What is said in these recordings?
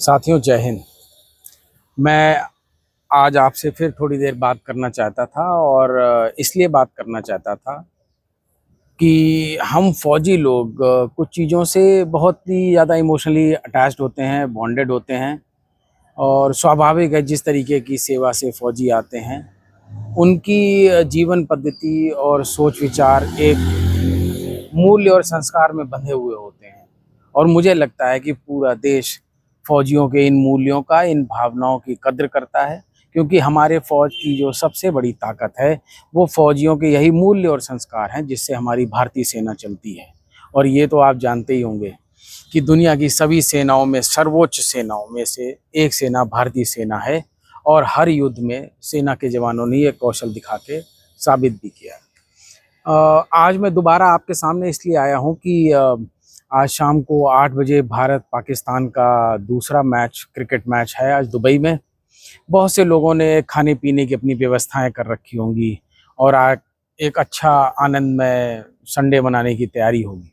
साथियों, जय हिंद। मैं आज आपसे फिर थोड़ी देर बात करना चाहता था और इसलिए बात करना चाहता था कि हम फौजी लोग कुछ चीज़ों से बहुत ही ज़्यादा इमोशनली अटैच्ड होते हैं, बॉन्डेड होते हैं। और स्वाभाविक है, जिस तरीके की सेवा से फौजी आते हैं, उनकी जीवन पद्धति और सोच विचार एक मूल्य और संस्कार में बंधे हुए होते हैं। और मुझे लगता है कि पूरा देश फौजियों के इन मूल्यों का, इन भावनाओं की कद्र करता है, क्योंकि हमारे फौज की जो सबसे बड़ी ताकत है, वो फौजियों के यही मूल्य और संस्कार हैं जिससे हमारी भारतीय सेना चलती है। और ये तो आप जानते ही होंगे कि दुनिया की सभी सेनाओं में सर्वोच्च सेनाओं में से एक सेना भारतीय सेना है। और हर युद्ध में सेना के जवानों ने ये कौशल दिखा के साबित भी किया। आज मैं दोबारा आपके सामने इसलिए आया हूँ कि आज शाम को 8 बजे भारत पाकिस्तान का दूसरा मैच, क्रिकेट मैच है आज दुबई में। बहुत से लोगों ने खाने पीने की अपनी व्यवस्थाएं कर रखी होंगी और आज एक अच्छा आनंदमय संडे मनाने की तैयारी होगी।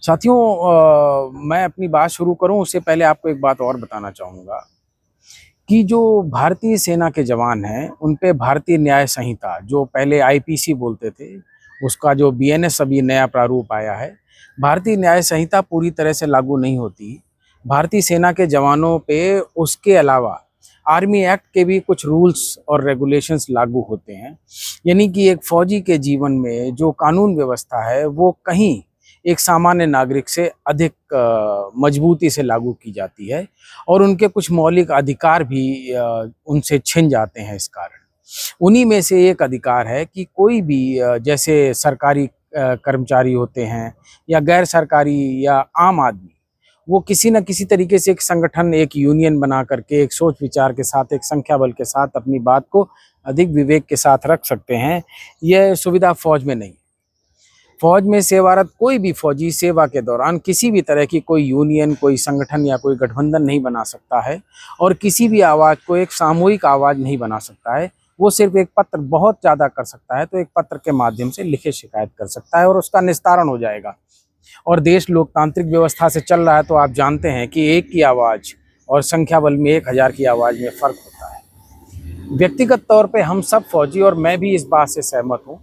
साथियों, मैं अपनी बात शुरू करूं उससे पहले आपको एक बात और बताना चाहूँगा कि जो भारतीय सेना के जवान हैं, उन पे भारतीय न्याय संहिता, जो पहले आईपीसी बोलते थे, उसका जो बीएनएस अभी नया प्रारूप आया है, भारतीय न्याय संहिता पूरी तरह से लागू नहीं होती। भारतीय सेना के जवानों पे उसके अलावा आर्मी एक्ट के भी कुछ रूल्स और रेगुलेशंस लागू होते हैं। यानी कि एक फौजी के जीवन में जो कानून व्यवस्था है, वो कहीं एक सामान्य नागरिक से अधिक मजबूती से लागू की जाती है और उनके कुछ मौलिक अधिकार भी उनसे छिन जाते हैं। इस कारण उन्हीं में से एक अधिकार है कि कोई भी जैसे सरकारी कर्मचारी होते हैं या गैर सरकारी या आम आदमी, वो किसी न किसी तरीके से एक संगठन, एक यूनियन बना करके एक सोच विचार के साथ, एक संख्या बल के साथ अपनी बात को अधिक विवेक के साथ रख सकते हैं। यह सुविधा फौज में नहीं। फौज में सेवारत कोई भी फौजी सेवा के दौरान किसी भी तरह की कोई यूनियन, कोई संगठन या कोई गठबंधन नहीं बना सकता है और किसी भी आवाज़ को एक सामूहिक आवाज़ नहीं बना सकता है। वो सिर्फ एक पत्र, बहुत ज़्यादा कर सकता है तो एक पत्र के माध्यम से लिखित शिकायत कर सकता है और उसका निस्तारण हो जाएगा। और देश लोकतांत्रिक व्यवस्था से चल रहा है, तो आप जानते हैं कि एक की आवाज़ और संख्या बल में 1000 की आवाज़ में फ़र्क होता है। व्यक्तिगत तौर पे हम सब फौजी, और मैं भी इस बात से सहमत हूँ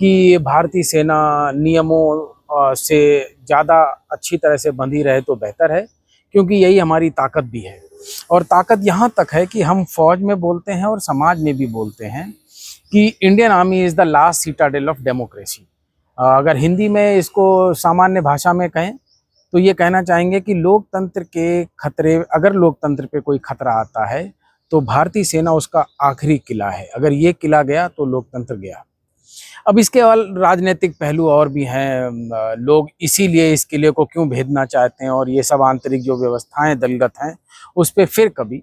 कि भारतीय सेना नियमों से ज़्यादा अच्छी तरह से बंधी रहे तो बेहतर है, क्योंकि यही हमारी ताकत भी है। और ताकत यहाँ तक है कि हम फौज में बोलते हैं और समाज में भी बोलते हैं कि Indian army is the last Citadel of democracy. अगर हिंदी में इसको सामान्य भाषा में कहें तो ये कहना चाहेंगे कि लोकतंत्र के खतरे, अगर लोकतंत्र पे कोई खतरा आता है तो भारतीय सेना उसका आखिरी किला है। अगर ये किला गया तो लोकतंत्र गया। अब इसके राजनीतिक पहलू और भी हैं। लोग इसीलिए इस किले को क्यों भेदना चाहते हैं, और ये सब आंतरिक जो व्यवस्थाएं दलगत हैं उस पर फिर कभी।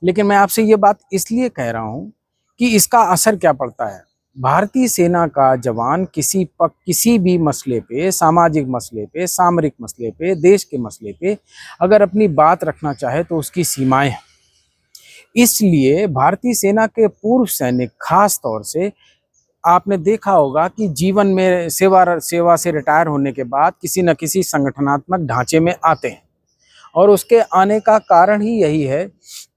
लेकिन मैं आपसे ये बात इसलिए कह रहा हूँ कि इसका असर क्या पड़ता है। भारतीय सेना का जवान किसी भी मसले पे, सामाजिक मसले पे, सामरिक मसले पे, देश के मसले पे अगर अपनी बात रखना चाहे तो उसकी सीमाएं हैं। इसलिए भारतीय सेना के पूर्व सैनिक, खास तौर से आपने देखा होगा कि जीवन में सेवा से रिटायर होने के बाद किसी न किसी संगठनात्मक ढांचे में आते हैं। और उसके आने का कारण ही यही है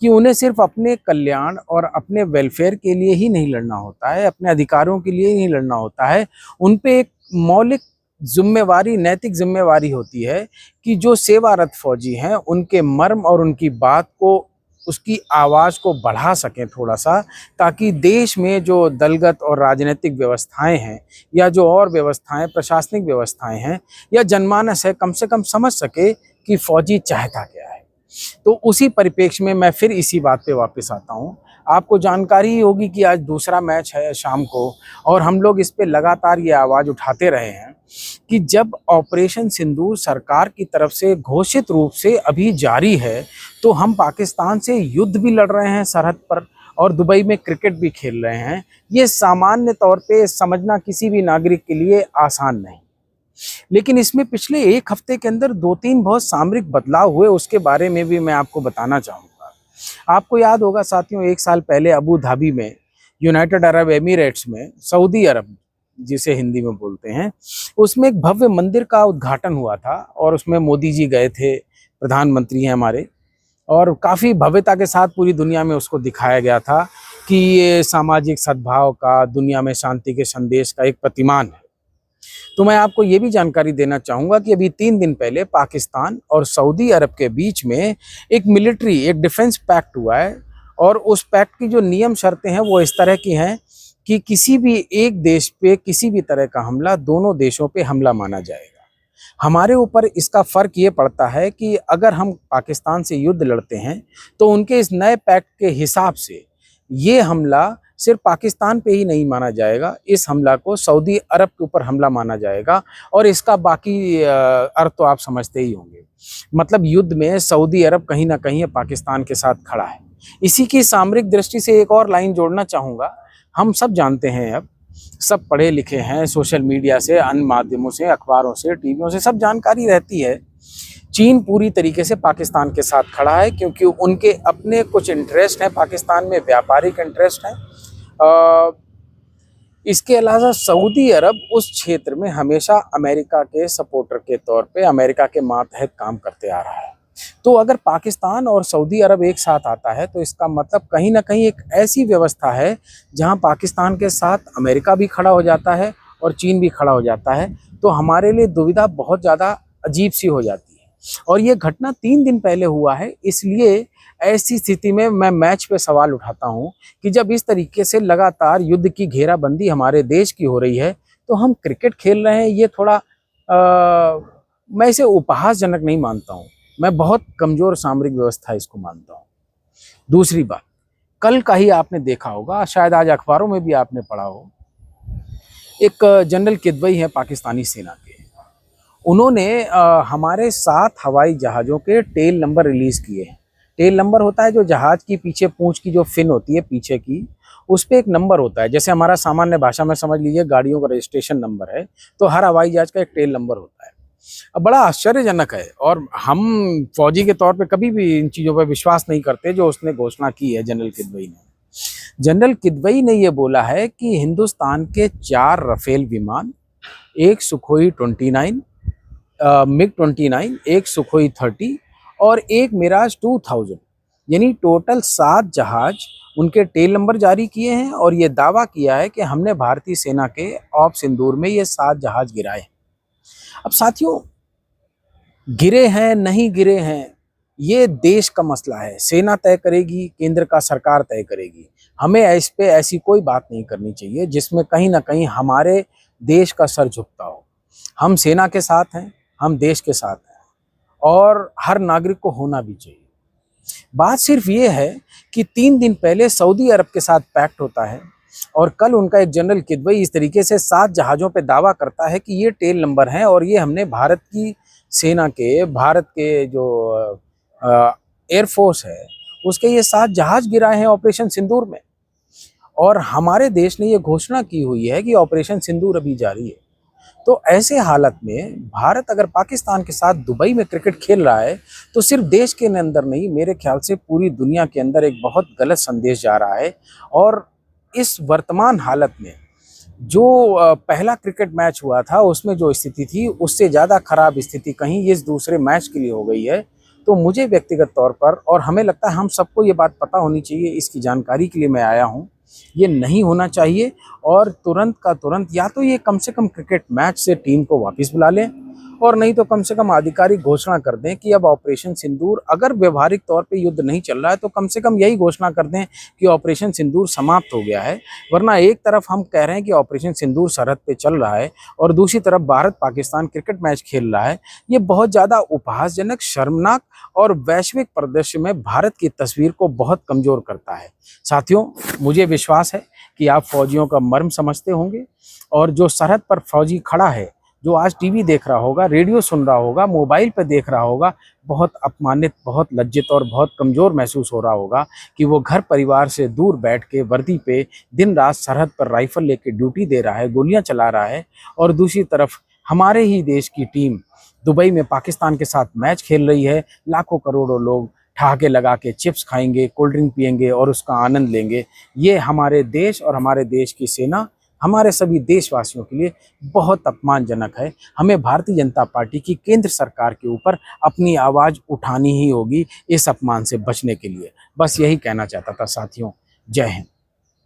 कि उन्हें सिर्फ अपने कल्याण और अपने वेलफेयर के लिए ही नहीं लड़ना होता है, अपने अधिकारों के लिए ही नहीं लड़ना होता है। उन पे एक मौलिक जिम्मेवारी, नैतिक जिम्मेवारी होती है कि जो सेवारत फौजी हैं उनके मर्म और उनकी बात को, उसकी आवाज़ को बढ़ा सकें थोड़ा सा, ताकि देश में जो दलगत और राजनीतिक व्यवस्थाएं हैं या जो और व्यवस्थाएं, प्रशासनिक व्यवस्थाएं हैं या जनमानस है, कम से कम समझ सके कि फौजी चाहता क्या है। तो उसी परिप्रेक्ष्य में मैं फिर इसी बात पे वापस आता हूँ। आपको जानकारी ही होगी कि आज दूसरा मैच है शाम को, और हम लोग इस पे लगातार ये आवाज़ उठाते रहे हैं कि जब ऑपरेशन सिंदूर सरकार की तरफ से घोषित रूप से अभी जारी है, तो हम पाकिस्तान से युद्ध भी लड़ रहे हैं सरहद पर और दुबई में क्रिकेट भी खेल रहे हैं। ये सामान्य तौर पे समझना किसी भी नागरिक के लिए आसान नहीं। लेकिन इसमें पिछले एक हफ्ते के अंदर 2-3 बहुत सामरिक बदलाव हुए, उसके बारे में भी मैं आपको बताना चाहूँगा। आपको याद होगा साथियों, 1 साल पहले अबू धाबी में, यूनाइटेड अरब एमिरेट्स में, सऊदी अरब जिसे हिंदी में बोलते हैं, उसमें एक भव्य मंदिर का उद्घाटन हुआ था और उसमें मोदी जी गए थे, प्रधानमंत्री हैं हमारे, और काफ़ी भव्यता के साथ पूरी दुनिया में उसको दिखाया गया था कि ये सामाजिक सद्भाव का, दुनिया में शांति के संदेश का एक प्रतिमान है। तो मैं आपको ये भी जानकारी देना चाहूँगा कि अभी 3 दिन पहले पाकिस्तान और सऊदी अरब के बीच में एक डिफेंस पैक्ट हुआ है, और उस पैक्ट की जो नियम शर्तें हैं वो इस तरह की हैं कि किसी भी एक देश पे किसी भी तरह का हमला दोनों देशों पे हमला माना जाएगा। हमारे ऊपर इसका फ़र्क ये पड़ता है कि अगर हम पाकिस्तान से युद्ध लड़ते हैं तो उनके इस नए पैक्ट के हिसाब से ये हमला सिर्फ पाकिस्तान पे ही नहीं माना जाएगा, इस हमला को सऊदी अरब के ऊपर हमला माना जाएगा, और इसका बाकी अर्थ तो आप समझते ही होंगे। मतलब युद्ध में सऊदी अरब कहीं ना कहीं पाकिस्तान के साथ खड़ा है। इसी की सामरिक दृष्टि से एक और लाइन जोड़ना चाहूँगा। हम सब जानते हैं, अब सब पढ़े लिखे हैं, सोशल मीडिया से, अन्य माध्यमों से, अखबारों से, टीवियों से सब जानकारी रहती है। चीन पूरी तरीके से पाकिस्तान के साथ खड़ा है, क्योंकि उनके अपने कुछ इंटरेस्ट हैं पाकिस्तान में, व्यापारिक इंटरेस्ट हैं। इसके अलावा सऊदी अरब उस क्षेत्र में हमेशा अमेरिका के सपोर्टर के तौर पे, अमेरिका के मातहत काम करते आ रहा है। तो अगर पाकिस्तान और सऊदी अरब एक साथ आता है तो इसका मतलब कहीं ना कहीं एक ऐसी व्यवस्था है जहां पाकिस्तान के साथ अमेरिका भी खड़ा हो जाता है और चीन भी खड़ा हो जाता है। तो हमारे लिए दुविधा बहुत ज़्यादा अजीब सी हो जाती है, और ये घटना 3 दिन पहले हुआ है। इसलिए ऐसी स्थिति में मैं मैच पे सवाल उठाता हूं कि जब इस तरीके से लगातार युद्ध की घेराबंदी हमारे देश की हो रही है तो हम क्रिकेट खेल रहे हैं, ये थोड़ा मैं इसे उपहासजनक नहीं मानता हूं, मैं बहुत कमज़ोर सामरिक व्यवस्था इसको मानता हूं। दूसरी बात, कल का ही आपने देखा होगा, शायद आज अखबारों में भी आपने पढ़ा हो, एक जनरल किदवई है पाकिस्तानी सेना के, उन्होंने हमारे 7 हवाई जहाज़ों के टेल नंबर रिलीज़ किए हैं। टेल नंबर होता है जो जहाज़ की पीछे पूंछ की जो फिन होती है पीछे की, उस पर एक नंबर होता है। जैसे हमारा सामान्य भाषा में समझ लीजिए गाड़ियों का रजिस्ट्रेशन नंबर है, तो हर हवाई जहाज़ का एक टेल नंबर होता है। अब बड़ा आश्चर्यजनक है, और हम फौजी के तौर पे कभी भी इन चीज़ों पर विश्वास नहीं करते जो उसने घोषणा की है जनरल किदवई ने। जनरल किदवई ने ये बोला है कि हिंदुस्तान के 4 रफेल विमान, एक सुखोई 29, मिग 29, एक सुखोई 30 और एक मिराज 2000, यानी टोटल 7 जहाज उनके टेल नंबर जारी किए हैं, और ये दावा किया है कि हमने भारतीय सेना के ऑप सिंदूर में ये 7 जहाज गिराए हैं। अब साथियों, गिरे हैं नहीं गिरे हैं ये देश का मसला है, सेना तय करेगी, केंद्र का सरकार तय करेगी। हमें इस पे ऐसी कोई बात नहीं करनी चाहिए जिसमें कहीं ना कहीं हमारे देश का सर झुकता हो। हम सेना के साथ हैं, हम देश के साथ हैं, और हर नागरिक को होना भी चाहिए। बात सिर्फ ये है कि 3 दिन पहले सऊदी अरब के साथ पैक्ट होता है, और कल उनका एक जनरल किदवई इस तरीके से 7 जहाज़ों पे दावा करता है कि ये टेल नंबर हैं, और ये हमने भारत की सेना के, भारत के जो एयरफोर्स है उसके ये 7 जहाज़ गिराए हैं ऑपरेशन सिंदूर में। और हमारे देश ने ये घोषणा की हुई है कि ऑपरेशन सिंदूर अभी जारी है। तो ऐसे हालत में भारत अगर पाकिस्तान के साथ दुबई में क्रिकेट खेल रहा है तो सिर्फ देश के अंदर नहीं, मेरे ख्याल से पूरी दुनिया के अंदर एक बहुत गलत संदेश जा रहा है। और इस वर्तमान हालत में जो पहला क्रिकेट मैच हुआ था उसमें जो स्थिति थी उससे ज़्यादा खराब स्थिति कहीं इस दूसरे मैच के लिए हो गई है। तो मुझे व्यक्तिगत तौर पर, और हमें लगता है हम सबको ये बात पता होनी चाहिए, इसकी जानकारी के लिए मैं आया हूँ, ये नहीं होना चाहिए। और तुरंत का तुरंत या तो ये कम से कम क्रिकेट मैच से टीम को वापस बुला लें, और नहीं तो कम से कम आधिकारिक घोषणा कर दें कि अब ऑपरेशन सिंदूर, अगर व्यवहारिक तौर पे युद्ध नहीं चल रहा है तो कम से कम यही घोषणा कर दें कि ऑपरेशन सिंदूर समाप्त हो गया है। वरना एक तरफ हम कह रहे हैं कि ऑपरेशन सिंदूर सरहद पे चल रहा है और दूसरी तरफ भारत पाकिस्तान क्रिकेट मैच खेल रहा है। ये बहुत ज़्यादा उपहासजनक, शर्मनाक और वैश्विक परिदृश्य में भारत की तस्वीर को बहुत कमज़ोर करता है। साथियों, मुझे विश्वास है कि आप फौजियों का मर्म समझते होंगे, और जो सरहद पर फौजी खड़ा है, जो आज टीवी देख रहा होगा, रेडियो सुन रहा होगा, मोबाइल पे देख रहा होगा, बहुत अपमानित, बहुत लज्जित और बहुत कमज़ोर महसूस हो रहा होगा कि वो घर परिवार से दूर बैठ के वर्दी पे दिन रात सरहद पर राइफल लेके ड्यूटी दे रहा है, गोलियां चला रहा है, और दूसरी तरफ हमारे ही देश की टीम दुबई में पाकिस्तान के साथ मैच खेल रही है। लाखों करोड़ों लोग ठहाके लगा के चिप्स खाएंगे, कोल्ड ड्रिंक पियेंगे और उसका आनंद लेंगे। ये हमारे देश और हमारे देश की सेना हमारे सभी देशवासियों के लिए बहुत अपमानजनक है। हमें भारतीय जनता पार्टी की केंद्र सरकार के ऊपर अपनी आवाज़ उठानी ही होगी इस अपमान से बचने के लिए। बस यही कहना चाहता था साथियों। जय हिंद।